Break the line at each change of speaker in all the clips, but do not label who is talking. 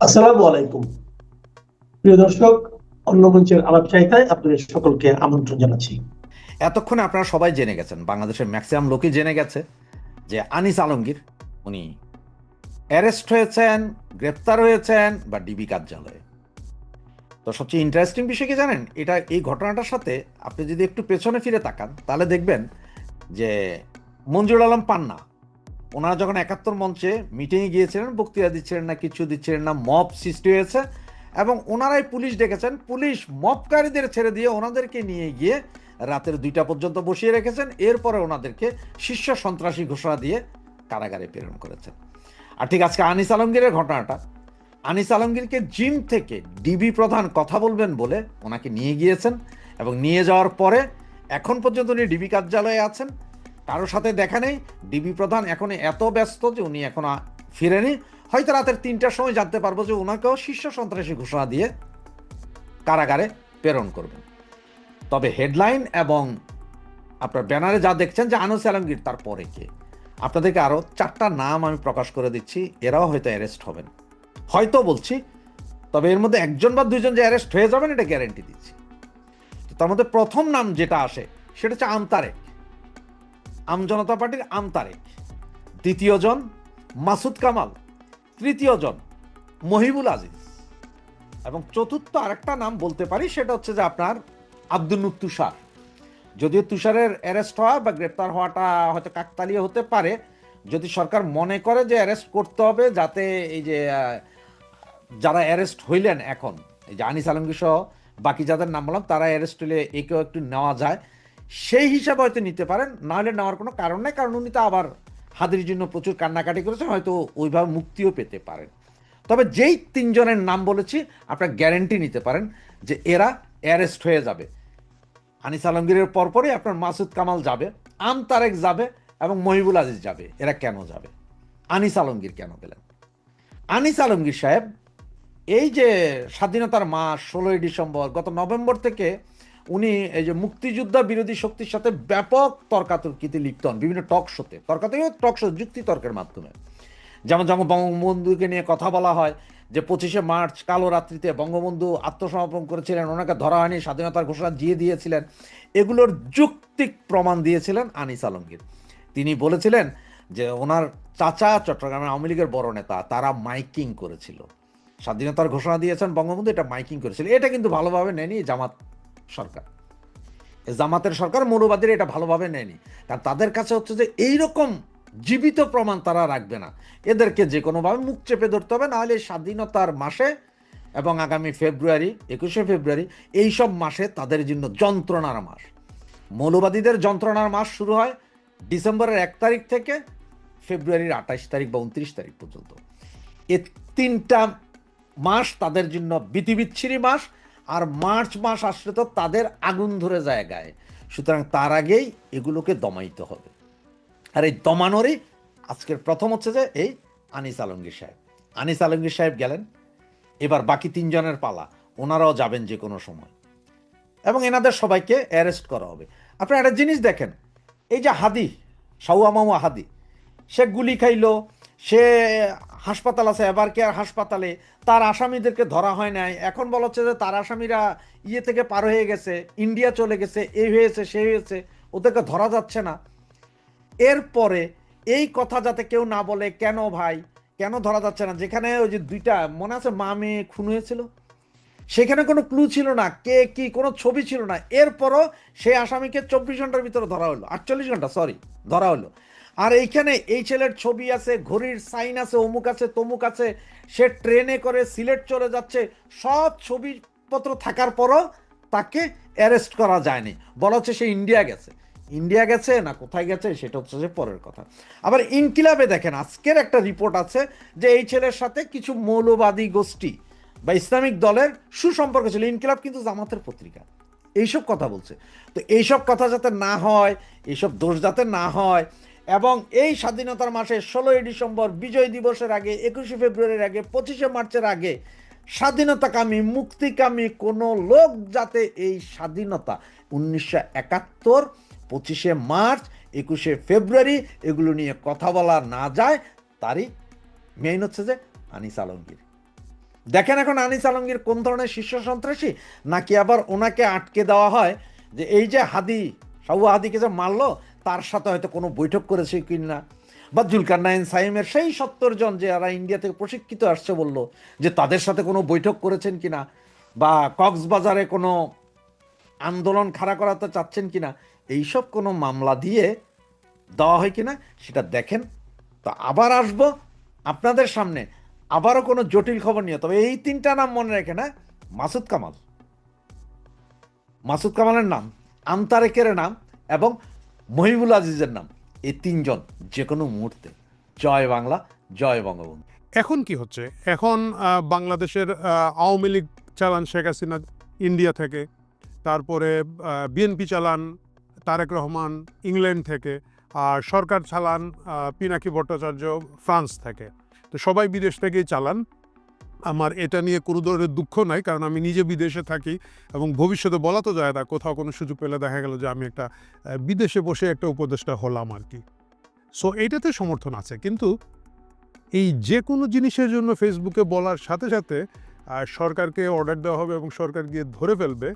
আসসালামু আলাইকুম। প্রিয় দর্শক, অন্য মঞ্চের আলাপ চাইতায় আপনাদের সকলকে আমন্ত্রণ জানাচ্ছি।
এতক্ষণে আপনারা সবাই জেনে গেছেন, বাংলাদেশের ম্যাক্সিমাম লোকই জেনে গেছে যে আনিস আলমগীর উনি অ্যারেস্ট হয়েছেন, গ্রেপ্তার হয়েছেন বা ডিবি কার্যালয়ে। তো সবচেয়ে ইন্টারেস্টিং বিষয় কি জানেন, এই ঘটনাটার সাথে আপনি যদি একটু পেছনে ফিরে তাকান তাহলে দেখবেন যে মঞ্জুর আলম পান্না ওনারা যখন ৭১ মঞ্চে মিটিংয়ে গিয়েছিলেন, বক্তৃতা দিচ্ছিলেন না, কিছু দিচ্ছিলেন না, মব সৃষ্টি হয়েছে এবং ওনারাই পুলিশ ডেকেছেন। পুলিশ মবকারীদের ছেড়ে দিয়ে ওনাদেরকে নিয়ে গিয়ে রাতের ২টা পর্যন্ত বসিয়ে রেখেছেন। এরপরে ওনাদেরকে শীর্ষ সন্ত্রাসী ঘোষণা দিয়ে কারাগারে প্রেরণ করেছেন। আর ঠিক আজকে আনিস আলমগীরের ঘটনাটা, আনিস আলমগীরকে জিম থেকে ডিবি প্রধান কথা বলবেন বলে ওনাকে নিয়ে গিয়েছেন এবং নিয়ে যাওয়ার পরে এখন পর্যন্ত উনি ডিবি কার্যালয়ে আছেন, কারোর সাথে দেখা নেই। ডিবি প্রধান এখন এত ব্যস্ত যে উনি এখনো ফিরেনি। হয়তো রাতের ৩টার সময় জানতে পারবো যে ওনাকেও শীর্ষ সন্ত্রাসী ঘোষণা দিয়ে কারাগারে প্রেরণ করবেন। তবে হেডলাইন এবং আপনার ব্যানারে যা দেখছেন যে আনিস আলমগীর, তারপরে কে, আপনাদেরকে আরও 4টা নাম আমি প্রকাশ করে দিচ্ছি। এরাও হয়তো অ্যারেস্ট হবেন, হয়তো বলছি, তবে এর মধ্যে একজন বা দুইজন যে অ্যারেস্ট হয়ে যাবেন এটা গ্যারেন্টি দিচ্ছি। তো তার মধ্যে প্রথম নাম যেটা আসে সেটা হচ্ছে আমতারেক, আমজনতা পার্টির আমতারেক। দ্বিতীয় জন মাসুদ কামাল, তৃতীয় জন মহিবুল আজিজ এবং চতুর্থ আরেকটা নাম বলতে পারি, সেটা হচ্ছে যে আপনার আব্দুল নূর তুষার। যদিও তুষারের অ্যারেস্ট হওয়া বা গ্রেপ্তার হওয়াটা হয়তো কাকতালীয় হতে পারে, যদি সরকার মনে করে যে অ্যারেস্ট করতে হবে যাতে এই যে যারা অ্যারেস্ট হইলেন এখন, এই যে আনিস আলমগীর সহ বাকি যাদের নাম বললাম, তারা অ্যারেস্ট হলে একেও একটু নেওয়া যায়, সেই হিসাবে হয়তো নিতে পারেন। না হলে নেওয়ার কোনো কারণ নেই, কারণ উনি তো আবার হাদির জন্য প্রচুর কান্নাকাটি করেছেন, হয়তো ওইভাবে মুক্তিও পেতে পারেন। তবে যেই 3জনের নাম বলেছি আপনার গ্যারেন্টি নিতে পারেন যে এরা অ্যারেস্ট হয়ে যাবে। আনিস আলমগীরের পরপরই আপনার মাসুদ কামাল যাবে, আমতারেক যাবে এবং মহিবুল আজিজ যাবে। এরা কেন যাবে? আনিস আলমগীর কেন গেলেন? আনিস আলমগীর সাহেব এই যে স্বাধীনতার মাস ১৬ই ডিসেম্বর, গত নভেম্বর থেকে উনি এই যে মুক্তিযোদ্ধা বিরোধী শক্তির সাথে ব্যাপক তর্কাতর্কিতে লিপ্ত হন, বিভিন্ন টক শোতে, টক শো যুক্তি তর্কের মাধ্যমে। যেমন যখন বঙ্গবন্ধুকে নিয়ে কথা বলা হয় যে ২৫শে মার্চ কালো রাত্রিতে বঙ্গবন্ধু আত্মসমর্পণ করেছিলেন, ওনাকে ধরা হয়নি, স্বাধীনতার ঘোষণা দিয়ে দিয়েছিলেন, এগুলোর যৌক্তিক প্রমাণ দিয়েছিলেন আনিস আলমগীর। তিনি বলেছিলেন যে ওনার চাচা চট্টগ্রামের আওয়ামী লীগের বড় নেতা, তারা মাইকিং করেছিল, স্বাধীনতার ঘোষণা দিয়েছেন বঙ্গবন্ধু, এটা মাইকিং করেছিল। এটা কিন্তু ভালোভাবে নেয়নি জামাত সরকার, জামাতের সরকার, মৌলবাদীরা এটা ভালোভাবে নেয়নি, কারণ তাদের কাছে হচ্ছে যে এইরকম জীবিত প্রমাণ তারা রাখবে না, এদেরকে যে কোনোভাবে মুখ চেপে ধরতে হবে, নাহলে স্বাধীনতার মাসে এবং আগামী ফেব্রুয়ারি, ২১শে ফেব্রুয়ারি, এইসব মাসে তাদের জন্য যন্ত্রণার মাস। মৌলবাদীদের যন্ত্রণার মাস শুরু হয় ডিসেম্বরের ১ তারিখ থেকে ফেব্রুয়ারির ২৮ তারিখ বা ২৯ তারিখ পর্যন্ত। এ ৩টা মাস তাদের জন্য বিতিবিচ্ছিরি মাস। আর মার্চ মাস আসলে তো তাদের আগুন ধরে যায় গায়ে। সুতরাং তার আগেই এগুলোকে দমাইতে হবে। আর এই দমানোরই আজকের প্রথম হচ্ছে যে এই আনিস আলমগীর সাহেব। আনিস আলমগীর সাহেব গেলেন, এবার বাকি 3জনের পালা, ওনারাও যাবেন যে কোনো সময় এবং এনাদের সবাইকে অ্যারেস্ট করা হবে। আপনারা একটা জিনিস দেখেন, এই যে হাদি, সাউয়া মামা হাদি, সে গুলি খাইলো, সে হাসপাতাল আছে, এবার কেয়ার হাসপাতালে, তার আসামিদেরকে ধরা হয় নাই। এখন বলা হচ্ছে যে তার আসামিরা ইয়ে থেকে পার হয়ে গেছে, ইন্ডিয়া চলে গেছে, এই হয়েছে সে হয়েছে, ওদেরকে ধরা যাচ্ছে না। এরপরে এই কথা যাতে কেউ না বলে, কেন ভাই কেন ধরা যাচ্ছে না, যেখানে ওই যে 2টা মনে আছে মা মেয়ে খুন হয়েছিল, সেখানে কোনো ক্লু ছিল না, কে কি, কোনো ছবি ছিল না। এরপরও সেই আসামিকে ২৪ ঘন্টার ভিতরে ধরা হলো, ৪৮ ঘন্টা সরি, ধরা হলো। আর এইখানে এই ছেলের ছবি আছে, ঘড়ির সাইন আছে, অমুক আছে তমুক আছে, সে ট্রেনে করে সিলেট চলে যাচ্ছে, সব ছবিপত্র থাকার পরও তাকে অ্যারেস্ট করা যায়নি। বলা হচ্ছে সে ইন্ডিয়া গেছে। ইন্ডিয়া গেছে না কোথায় গেছে সেটা হচ্ছে যে পরের কথা। আবার ইনকিলাবে দেখেন আজকের একটা রিপোর্ট আছে যে এই ছেলের সাথে কিছু মৌলবাদী গোষ্ঠী বা ইসলামিক দলের সুসম্পর্ক ছিল। ইনকিলাব কিন্তু জামাতের পত্রিকা, এইসব কথা বলছে। তো এইসব কথা যাতে না হয়, এইসব দোষ যাতে না হয়, এবং এই স্বাধীনতার মাসে ১৬ই ডিসেম্বর বিজয় দিবসের আগে, ২১শে ফেব্রুয়ারির আগে, ২৫শে মার্চের আগে স্বাধীনতাকামী মুক্তিকামী কোনো লোক যাতে এই স্বাধীনতা ১৯৭১, ২৫শে মার্চ, ২১শে ফেব্রুয়ারি এগুলো নিয়ে কথা বলা না যায়, তারই মেইন হচ্ছে যে আনিস আলমগীর। দেখেন এখন আনিস আলমগীর কোন ধরনের শীর্ষ সন্ত্রাসী, নাকি আবার ওনাকে আটকে দেওয়া হয় যে এই যে সাউয়া হাদিকে যে মারলো তার সাথে হয়তো কোনো বৈঠক করেছে কিনা, বা জুলকারনাইন সাইমের সেই 70 জন যে যারা ইন্ডিয়া থেকে প্রশিক্ষিত আসছে বললো যে তাদের সাথে কোনো বৈঠক করেছেন কিনা, বা কক্সবাজারে কোনো আন্দোলন খাড়া করাতে চাচ্ছেন কিনা, এইসব কোনো মামলা দিয়ে দেওয়া হয় কিনা সেটা দেখেন। তো আবার আসবো আপনাদের সামনে আবারও কোনো জটিল খবর নিয়ে। তবে এই 3টা নাম মনে রেখে না, মাসুদ কামালের নাম, আন্তারেকের নাম এবং মহিবুল আজিজের নাম, এই 3জন যে কোনো মুহূর্তে জয় বাংলা, জয় বঙ্গবন্ধু।
এখন কি হচ্ছে? এখন বাংলাদেশের আওয়ামী লীগ চালান শেখ হাসিনা ইন্ডিয়া থেকে, তারপরে বিএনপি চালান তারেক রহমান ইংল্যান্ড থেকে, আর সরকার চালান পিনাকি ভট্টাচার্য ফ্রান্স থেকে। তো সবাই বিদেশ থেকেই চালান। আমার এটা নিয়ে কোনো ধরনের দুঃখ নাই, কারণ আমি নিজে বিদেশে থাকি এবং ভবিষ্যতে বলা তো যায় না, কোথাও কোনো সুযোগ পেলে দেখা গেল যে আমি একটা বিদেশে বসে একটা উপদেষ্টা হলাম আর কি। সো এইটাতে সমর্থন আছে, কিন্তু এই যে কোনো জিনিসের জন্য ফেসবুকে বলার সাথে সাথে সরকারকে অর্ডার দেওয়া হবে এবং সরকার গিয়ে ধরে ফেলবে,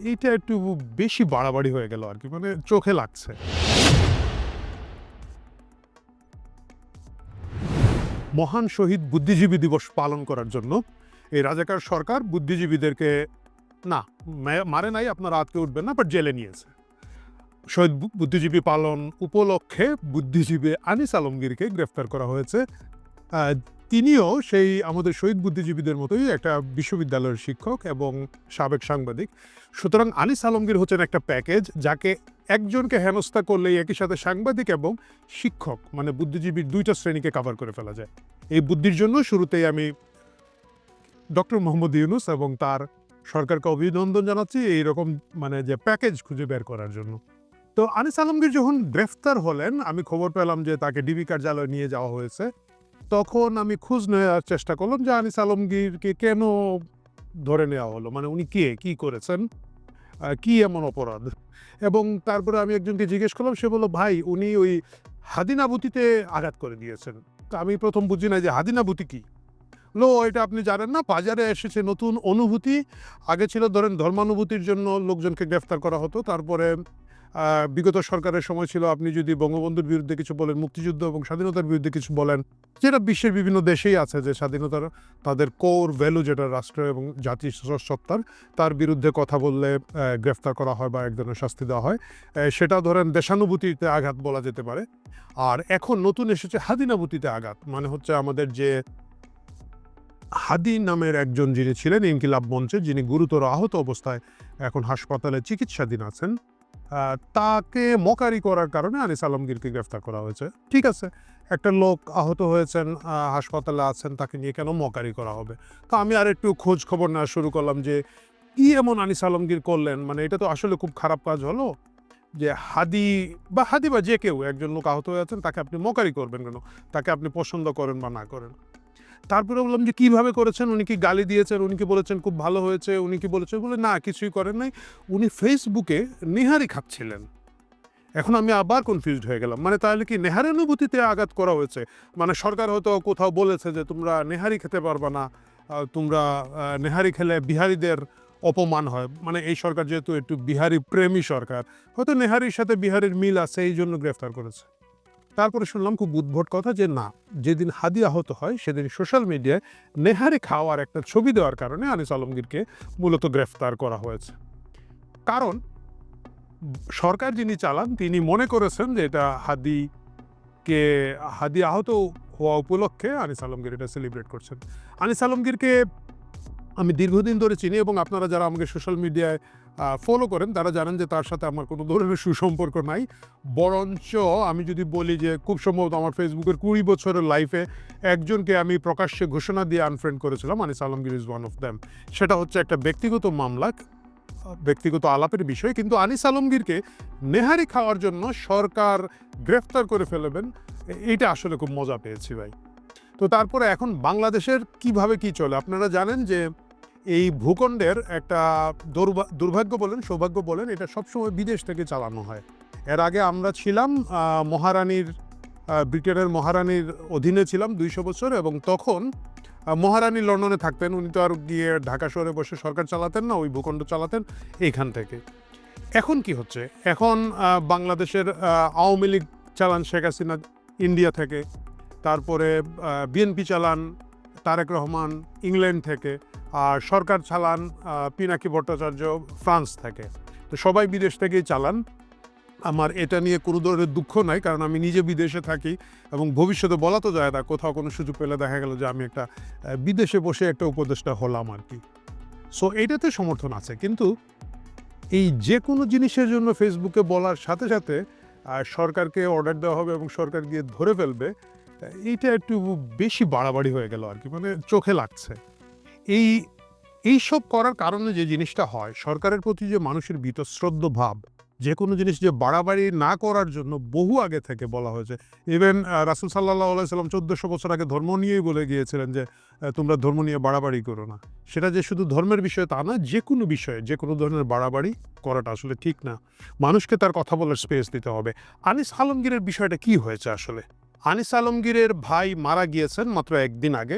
এইটা একটু বেশি বাড়াবাড়ি হয়ে গেল আর কি, মানে চোখে লাগছে। মহান শহীদ বুদ্ধিজীবী দিবস পালন করার জন্য এই রাজাকার সরকার বুদ্ধিজীবীদেরকে না মারে নাই, আপনারা আটকে উঠবেন না, বাট জেলে নিয়েছে। শহীদ বুদ্ধিজীবী পালন উপলক্ষে বুদ্ধিজীবী আনিস আলমগীরকে গ্রেফতার করা হয়েছে। তিনিও সেই আমাদের শহীদ বুদ্ধিজীবীদের মতোই একটা বিশ্ববিদ্যালয়ের শিক্ষক এবং সাবেক সাংবাদিক। সুতরাং আনিস আলমগীর হচ্ছেন একটা প্যাকেজ, যাকে একজনকে হেনস্থা করলেই একই সাথে সাংবাদিক এবং শিক্ষক মানে বুদ্ধিজীবীর 2টা শ্রেণীকে কভার করে ফেলা যায়। এই বুদ্ধির জন্য শুরুতেই আমি ডক্টর মোহাম্মদ ইউনূস এবং তার সরকারকে অভিনন্দন জানাচ্ছি এইরকম মানে যে প্যাকেজ খুঁজে বের করার জন্য। তো আনিস আলমগীর যখন গ্রেফতার হলেন, আমি খবর পেলাম যে তাকে ডিবি কার্যালয়ে নিয়ে যাওয়া হয়েছে। তখন আমি খোঁজ নেওয়ার চেষ্টা করলাম যে আনিস আলমগীরকে কেন ধরে নেওয়া হলো, মানে উনি কে, কি করেছেন, কি এমন অপরাধ। এবং তারপরে আমি একজনকে জিজ্ঞেস করলাম, সে বলল ভাই উনি ওই হাদিনাভূতিতে আঘাত করে দিয়েছেন। তো আমি প্রথম বুঝি না যে হাদিনাভূতি কি। এটা আপনি জানেন না, বাজারে এসেছে নতুন অনুভূতি। আগে ছিল ধরেন ধর্মানুভূতির জন্য লোকজনকে গ্রেফতার করা হতো, তারপরে বিগত সরকারের সময় ছিল আপনি যদি বঙ্গবন্ধুর বিরুদ্ধে কিছু বলেন, মুক্তিযুদ্ধ এবং স্বাধীনতার বিরুদ্ধে কিছু বলেন, যেটা বিশ্বের বিভিন্ন দেশেই আছে যে স্বাধীনতার তাদের কোর ভ্যালু যেটা রাষ্ট্র এবং জাতি সত্তার, তার বিরুদ্ধে কথা বললে গ্রেফতার করা হয় বা এক ধরনের শাস্তি দেওয়া হয়। সেটা ধরেন দেশানুভূতিতে আঘাত বলা যেতে পারে। আর এখন নতুন এসেছে হাদিনাভূতিতে আঘাত, মানে হচ্ছে আমাদের যে হাদি নামের একজন যিনি ছিলেন ইনকিলাব মঞ্চে, যিনি গুরুতর আহত অবস্থায় এখন হাসপাতালে চিকিৎসাধীন আছেন, তাকে মকারি করার কারণে আনিস আলমগীরকে গ্রেফতার করা হয়েছে। ঠিক আছে, একটা লোক আহত হয়েছেন, হাসপাতালে আছেন, তাকে নিয়ে কেন মকারি করা হবে? তো আমি আর একটু খোঁজ খবর নেওয়া শুরু করলাম যে কি এমন আনিস আলমগীর করলেন, মানে এটা তো আসলে খুব খারাপ কাজ হলো যে হাদি বা যে কেউ একজন লোক আহত হয়ে আছেন, তাকে আপনি মকারি করবেন কেন? তাকে আপনি পছন্দ করেন বা না করেন। তারপরে বললাম যে কিভাবে করেছেন, উনি কি গালি দিয়েছেন, উনি কি বলেছেন খুব ভালো হয়েছে, উনি কি বলেছেন, বলে না কিছুই করেন নাই, উনি ফেসবুকে নেহারি খাচ্ছিলেন। এখন আমি আবার কনফিউজড হয়ে গেলাম, মানে তাহলে কি নেহারি অনুভূতিতে আঘাত করা হয়েছে? মানে সরকার হয়তো কোথাও বলেছে যে তোমরা নেহারি খেতে পারবা না, তোমরা নেহারি খেলে বিহারিদের অপমান হয়, মানে এই সরকার যেহেতু একটু বিহারি প্রেমী সরকার, হয়তো নেহারির সাথে বিহারির মিল আছে, এই জন্য গ্রেফতার করেছে। তারপরে শুনলাম খুব উদ্ভট কথা যে না, যেদিন হাদি আহত হয় সেদিন সোশ্যাল মিডিয়ায় নেহারি খাওয়ার একটা ছবি দেওয়ার কারণে আনিস আলমগীরকে মূলত গ্রেফতার করা হয়েছে। কারণ সরকার যিনি চালান তিনি মনে করেছেন যে এটা হাদি আহত হওয়া উপলক্ষে আনিস আলমগীর এটা সেলিব্রেট করছেন। আনিস আলমগীরকে আমি দীর্ঘদিন ধরে চিনি এবং আপনারা যারা আমাকে সোশ্যাল মিডিয়ায় ফলো করেন তারা জানেন যে তার সাথে আমার কোনো ধরনের সুসম্পর্ক নাই। বরঞ্চ আমি যদি বলি যে খুব সম্ভবত আমার ফেসবুকের 20 বছরের লাইফে একজনকে আমি প্রকাশ্যে ঘোষণা দিয়ে আনফ্রেন্ড করেছিলাম, Anis Alamgir is one of them. সেটা হচ্ছে একটা ব্যক্তিগত মামলা, ব্যক্তিগত আলাপের বিষয়, কিন্তু আনিস আলমগীরকে নেহারি খাওয়ার জন্য সরকার গ্রেফতার করে ফেলবেন, এইটা আসলে খুব মজা পেয়েছি ভাই। তো তারপরে এখন বাংলাদেশের কিভাবে কি চলে আপনারা জানেন যে এই ভূখণ্ডের একটা দুর্ভাগ্য বলেন সৌভাগ্য বলেন, এটা সবসময় বিদেশ থেকে চালানো হয়। এর আগে আমরা ছিলাম ব্রিটেনের মহারানীর অধীনে ছিলাম 200 বছর, এবং তখন মহারানী লন্ডনে থাকতেন, উনি তো আর গিয়ে ঢাকা শহরে বসে সরকার চালাতেন না, ওই ভূখণ্ড চালাতেন এইখান থেকে। এখন কি হচ্ছে, এখন বাংলাদেশের আওয়ামী লীগ চালান শেখ হাসিনা ইন্ডিয়া থেকে, তারপরে বিএনপি চালান তারেক রহমান ইংল্যান্ড থেকে, আর সরকার চালান পিনাকি ভট্টাচার্য ফ্রান্স থেকে। তো সবাই বিদেশ থেকেই চালান। আমার এটা নিয়ে কোনো ধরনের দুঃখ নাই, কারণ আমি নিজে বিদেশে থাকি এবং ভবিষ্যতে বলা তো যায় না, কোথাও কোনো সুযোগ পেলে দেখা গেল যে আমি একটা বিদেশে বসে একটা উপদেষ্টা হলাম আর কি। সো এইটাতে সমর্থন আছে, কিন্তু এই যে কোনো জিনিসের জন্য ফেসবুকে বলার সাথে সাথে সরকারকে অর্ডার দেওয়া হবে এবং সরকার গিয়ে ধরে ফেলবে, এইটা একটু বেশি বাড়াবাড়ি হয়ে গেল আর কি, মানে চোখে লাগছে। এইসব করার কারণে যে জিনিসটা হয়, সরকারের প্রতি যে মানুষের বীতশ্রদ্ধ ভাব, যে কোনো জিনিস যে বাড়াবাড়ি না করার জন্য বহু আগে থেকে বলা হয়েছে। ইভেন রাসূল সাল্লাল্লাহু আলাইহি সাল্লাম 1400 বছর আগে ধর্ম নিয়েই বলে গিয়েছিলেন যে তোমরা ধর্ম নিয়ে বাড়াবাড়ি করো না। সেটা যে শুধু ধর্মের বিষয়ে তা না, যে কোনো বিষয়ে যে কোনো ধরনের বাড়াবাড়ি করাটা আসলে ঠিক না। মানুষকে তার কথা বলার স্পেস দিতে হবে। আনিস আলমগীরের বিষয়টা কি হয়েছে আসলে? আনিস আলমগীরের ভাই মারা গিয়েছেন মাত্র একদিন আগে।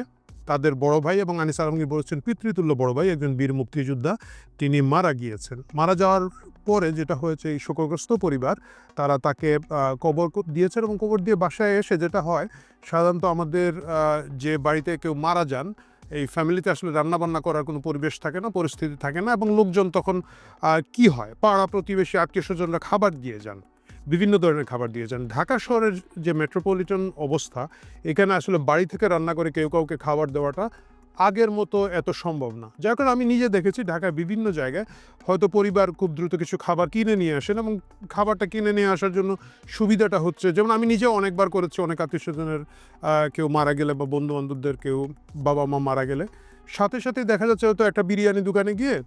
তাদের বড় ভাই, এবং আনিস আলমগীর বলেছেন পিতৃতুল্য বড় ভাই, একজন বীর মুক্তিযোদ্ধা, তিনি মারা গিয়েছেন। মারা যাওয়ার পরে যেটা হয়েছে, এই শোকগ্রস্ত পরিবার তারা তাকে কবর দিয়েছেন, এবং কবর দিয়ে বাসায় এসে যেটা হয়, সাধারণত আমাদের যে বাড়িতে কেউ মারা যান, এই ফ্যামিলিতে আসলে রান্নাবান্না করার কোনো পরিবেশ থাকে না, পরিস্থিতি থাকে না, এবং লোকজন তখন কি হয়, পাড়া প্রতিবেশী আত্মীয় স্বজনরা খাবার দিয়ে যান, বিভিন্ন ধরনের খাবার দিয়ে যান। ঢাকা শহরের যে মেট্রোপলিটন অবস্থা, এখানে আসলে বাড়ি থেকে রান্না করে কেউ কাউকে খাবার দেওয়াটা আগের মতো এত সম্ভব না। যার কারণে আমি নিজে দেখেছি ঢাকার বিভিন্ন জায়গায় হয়তো পরিবার খুব দ্রুত কিছু খাবার কিনে নিয়ে আসেন, এবং খাবারটা কিনে নিয়ে আসার জন্য সুবিধাটা হচ্ছে, যেমন আমি নিজেও অনেকবার করেছি, অনেক আত্মীয় স্বজনের কেউ মারা গেলে বা বন্ধু বান্ধবদের কেউ বাবা মা মারা গেলে, সাথে সাথে দেখা যাচ্ছে হয়তো একটা বিরিয়ানি দোকানে গিয়ে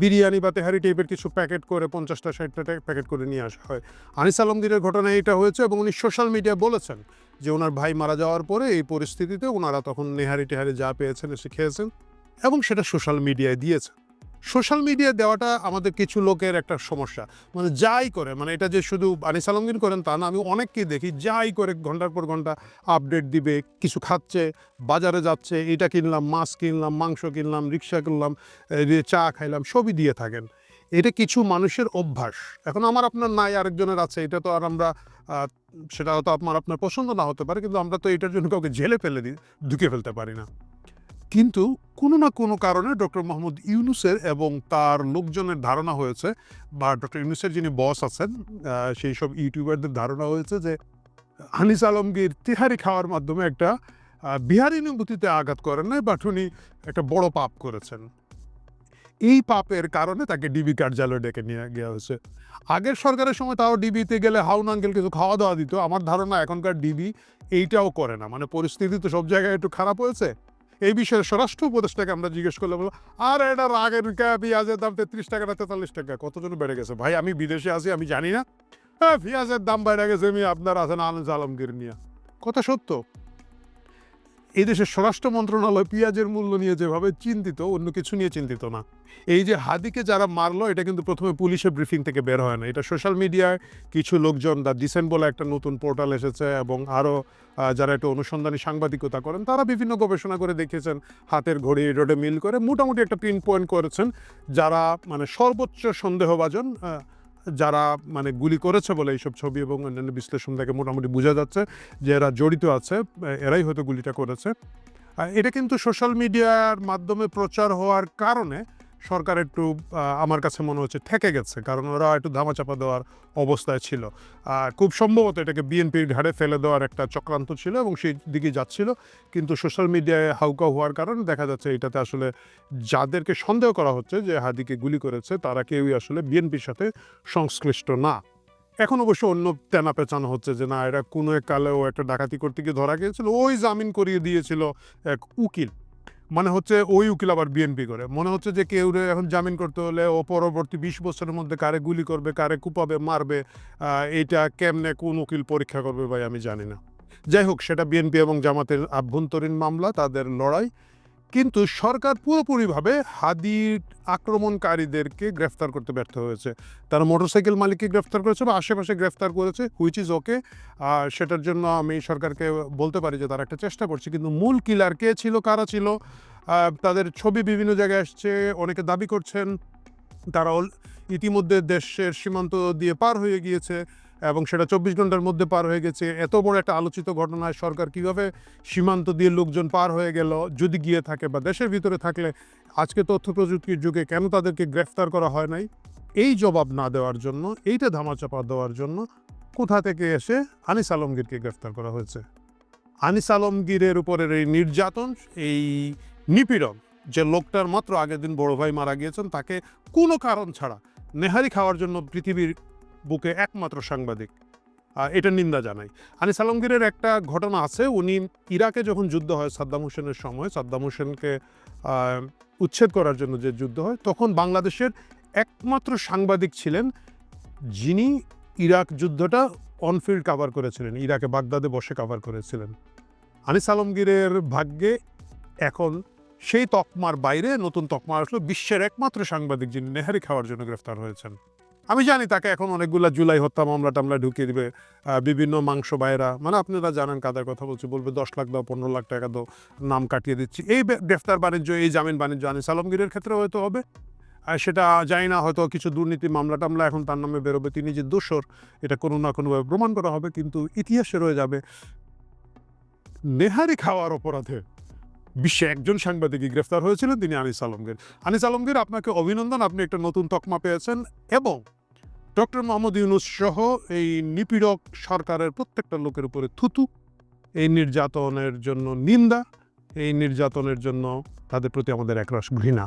বিরিয়ানি বা তেহারি টাইপের কিছু প্যাকেট করে 50টা 60টা প্যাকেট করে নিয়ে আসা হয়। আনিস আলমগীরের ঘটনায় এটা হয়েছে, এবং উনি সোশ্যাল মিডিয়ায় বলেছেন যে ওনার ভাই মারা যাওয়ার পরে এই পরিস্থিতিতে ওনারা তখন নেহারি টেহারি যা পেয়েছেন এসে খেয়েছেন, এবং সেটা সোশ্যাল মিডিয়ায় দিয়েছে। সোশ্যাল মিডিয়ায় দেওয়াটা আমাদের কিছু লোকের একটা সমস্যা, মানে যাই করে, মানে এটা যে শুধু আনিস আলমগীর করেন তা না, আমি অনেককেই দেখি যাই করে ঘন্টার পর ঘন্টা আপডেট দিবে, কিছু খাচ্ছে, বাজারে যাচ্ছে, এটা কিনলাম, মাছ কিনলাম, মাংস কিনলাম, রিক্সা করলাম, চা খাইলাম, সবই দিয়ে থাকেন। এটা কিছু মানুষের অভ্যাস। এখন আমার আপনার নাই, আরেকজনের আছে, এটা তো আর আমরা সেটা হয়তো আপনার পছন্দ না হতে পারে, কিন্তু আমরা তো এটার জন্য কাউকে জেলে ঢুকে ফেলতে পারি না। কিন্তু কোনো না কোনো কারণে ডক্টর মোহাম্মদ ইউনূসের এবং তার লোকজনের ধারণা হয়েছে, বা ডক্টর ইউনূসের যিনি বস আছেন সেই সব ইউটিউবারদের ধারণা হয়েছে যে আনিস আলমগীর তিহারি খাওয়ার মাধ্যমে একটা বিহারি অনুভূতিতে আঘাত করেন নাই, বাট উনি একটা বড় পাপ করেছেন। এই পাপের কারণে তাকে ডিবি কার্যালয়ে ডেকে নিয়ে গিয়ে হয়েছে। আগের সরকারের সময় তাও ডিবিতে গেলে হাউন আঙ্কেল কিছু খাওয়া দাওয়া দিত। আমার ধারণা এখনকার ডিবি এইটাও করে না, মানে পরিস্থিতি তো সব জায়গায় একটু খারাপ হয়েছে। এই বিষয়ে স্বরাষ্ট্র উপদেষ্টাকে আমরা জিজ্ঞেস করলে বলবো, আর এটা আগের পেঁয়াজের দাম 33 টাকা না 43 টাকা, কতজন বেড়ে গেছে? ভাই আমি বিদেশে আছি, আমি জানি না। হ্যাঁ, পেঁয়াজের দাম বেড়ে গেছে, আমি আপনার আছেন আনিস আলমগীর নিয়ে, কথা সত্য। এই দেশের স্বরাষ্ট্র মন্ত্রণালয় পেঁয়াজের মূল্য নিয়ে যেভাবে চিন্তিত, অন্য কিছু নিয়ে চিন্তিত না। এই যে হাদিকে যারা মারলো, এটা কিন্তু প্রথমে পুলিশের ব্রিফিং থেকে বের হয় না, এটা সোশ্যাল মিডিয়ায় কিছু লোকজন, দ্য ডিসেন্ট বলে একটা নতুন পোর্টাল এসেছে, এবং আরও যারা একটু অনুসন্ধানী সাংবাদিকতা করেন, তারা বিভিন্ন গবেষণা করে দেখিয়েছেন, হাতের ঘড়ি রোডে মিল করে মোটামুটি একটা পিন পয়েন্ট করেছেন, যারা মানে সর্বোচ্চ সন্দেহভাজন, যারা মানে গুলি করেছে বলে এইসব ছবি এবং অন্যান্য বিশ্লেষণ থেকে মোটামুটি বোঝা যাচ্ছে যে এরা জড়িত আছে, এরাই হয়তো গুলিটা করেছে। এটা কিন্তু সোশ্যাল মিডিয়ার মাধ্যমে প্রচার হওয়ার কারণে সরকার একটু আমার কাছে মনে হচ্ছে ঠেকে গেছে, কারণ ওরা একটু ধামাচাপা দেওয়ার অবস্থায় ছিল। খুব সম্ভবত এটাকে বিএনপির ঘাড়ে ফেলে দেওয়ার একটা চক্রান্ত ছিল, এবং সেই দিকে যাচ্ছিল। কিন্তু সোশ্যাল মিডিয়ায় হাউকা হওয়ার কারণে দেখা যাচ্ছে এটাতে আসলে যাদেরকে সন্দেহ করা হচ্ছে যে হাদিকে গুলি করেছে, তারা কেউই আসলে বিএনপির সাথে সংশ্লিষ্ট না। এখন অবশ্য অন্য তেনা পেঁচানো হচ্ছে যে না, এরা কোনো এক কালেও একটা ডাকাতি করতে গিয়ে ধরা গিয়েছিল, ওই জামিন করিয়ে দিয়েছিল এক উকিল, মানে হচ্ছে ওই উকিল আবার বিএনপি করে। মনে হচ্ছে যে কেউ এখন জামিন করতে হলে ও পরবর্তী 20 বছরের মধ্যে কারে গুলি করবে, কারে কুপাবে, মারবে, এইটা কেমনে কোন উকিল পরীক্ষা করবে ভাই আমি জানি না। যাই হোক, সেটা বিএনপি এবং জামাতের আভ্যন্তরীণ মামলা, তাদের লড়াই। কিন্তু সরকার পুরোপুরিভাবে হাদির আক্রমণকারীদেরকে গ্রেফতার করতে ব্যর্থ হয়েছে। তারা মোটরসাইকেল মালিককে গ্রেফতার করেছে বা আশেপাশে গ্রেফতার করেছে, হুইচ ইজ ওকে। সেটার জন্য আমি সরকারকে বলতে পারি যে তারা একটা চেষ্টা করছে, কিন্তু মূল কিলার কে ছিল, কারা ছিল, তাদের ছবি বিভিন্ন জায়গায় আসছে। অনেকে দাবি করছেন তারা ইতিমধ্যে দেশের সীমান্ত দিয়ে পার হয়ে গিয়েছে এবং সেটা 24 ঘন্টার মধ্যে পার হয়ে গেছে। এত বড় একটা আলোচিত ঘটনায় সরকার কিভাবে সীমান্ত দিয়ে লোকজন পার হয়ে গেল, যদি গিয়ে থাকে বা দেশের ভিতরে থাকলে আজকে তথ্য প্রযুক্তির যুগে কেন তাদেরকে গ্রেফতার করা হয় নাই, এই জবাব না দেওয়ার জন্য, এইটা ধামাচাপা দেওয়ার জন্য কোথা থেকে এসে আনিস আলমগীরকে গ্রেফতার করা হয়েছে। আনিস আলমগীরের উপরের এই নির্যাতন, এই নিপীড়ন, যে লোকটার মাত্র আগের দিন বড় ভাই মারা গিয়েছেন, তাকে কোনো কারণ ছাড়া নেহারি খাওয়ার জন্য পৃথিবীর বুকে একমাত্র সাংবাদিক, এটা নিন্দা জানাই। আনিস আলমগীরের একটা ঘটনা আছে, উনি ইরাকে যখন যুদ্ধ হয় সাদ্দাম হোসেনের সময়, সাদ্দাম হোসেনকে উচ্ছেদ করার জন্য যে যুদ্ধ হয়, তখন বাংলাদেশের একমাত্র সাংবাদিক ছিলেন যিনি ইরাক যুদ্ধটা অনফিল্ড কাভার করেছিলেন, ইরাকে বাগদাদে বসে কাভার করেছিলেন। আনিস আলমগীরের ভাগ্যে এখন সেই তকমার বাইরে নতুন তকমা আসলো, বিশ্বের একমাত্র সাংবাদিক যিনি নেহারি খাওয়ার জন্য গ্রেফতার হয়েছেন। আমি জানি তাকে এখন অনেকগুলা জুলাই হত্যা মামলা টামলা ঢুকিয়ে দিবে বিভিন্ন মাংস বাইরা, মানে আপনারা জানেন কাদের কথা বলছি, বলবে 10 লাখ দাও, 15 লাখ টাকা দাও, নাম কাটিয়ে দিচ্ছি। এই গ্রেফতার বাণিজ্য, এই জামিন বাণিজ্য আনিস আলমগীরের ক্ষেত্রে হয়তো হবে, সেটা জানি না, হয়তো কিছু দুর্নীতি মামলা টামলা এখন তার নামে বেরোবে, তিনি যে দোষর এটা কোনো না কোনোভাবে প্রমাণ করা হবে, কিন্তু ইতিহাসে রয়ে যাবে নেহারি খাওয়ার অপরাধে বিশ্বে একজন সাংবাদিকই গ্রেফতার হয়েছিলেন, তিনি আনিস আলমগীর। আনিস আলমগীর, আপনাকে অভিনন্দন, আপনি একটা নতুন তকমা পেয়েছেন। এবং ডক্টর মোহাম্মদ ইউনূস সহ এই নিপীড়ক সরকারের প্রত্যেকটা লোকের উপরে থুতু, এই নির্যাতনের জন্য নিন্দা, এই নির্যাতনের জন্য তাদের প্রতি আমাদের একরাশ ঘৃণা।